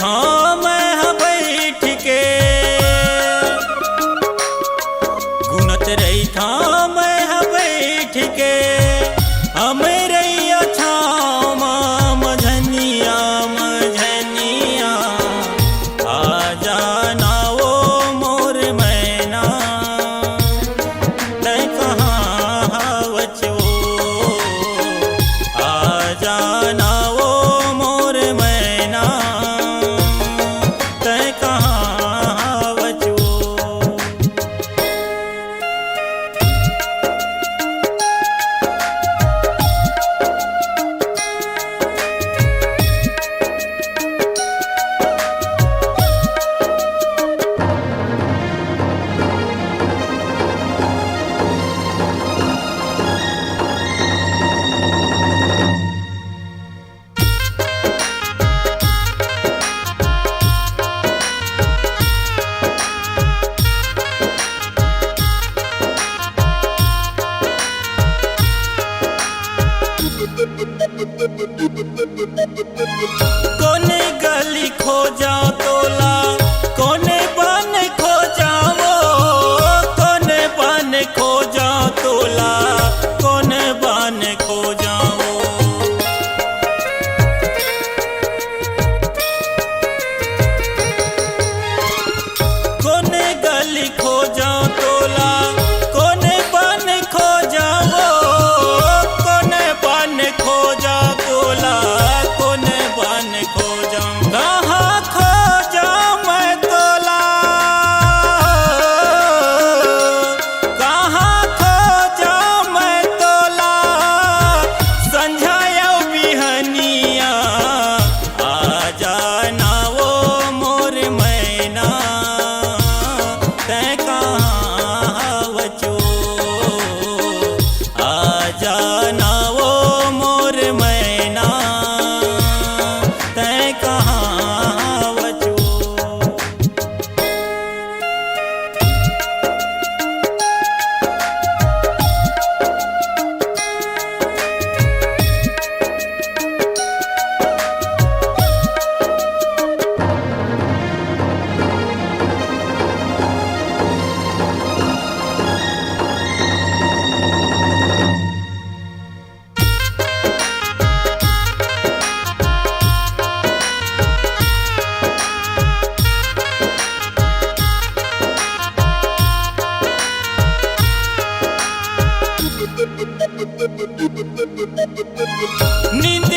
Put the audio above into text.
था मैं बैठ के गुनत रही था मैं बैठ के हमें रैया छाव मझनिया मझनिया आ जाना वो मोर मैना तै कहाँ हवच वो आ जाना वो मोर मैना तै कहाँ हवच वो। कोने गली खो जाओ तोला कोने बन खो जाओ कोने बन खो जाओ तोला कोने बन खो जाओ। कोने गली खो जाओ तोला कोने बन खो जाओ कोने बन खो जाओ तोला कोने बन खो जाऊं कहाँ खो जाऊं मैं तोला कहाँ खो जाऊं मैं तोला संझाया बिहनिया आ जाना वो मोर मैना तै कहाँ हवचो आ जाना वो मोर मैना तै कहाँ हवचो। नींद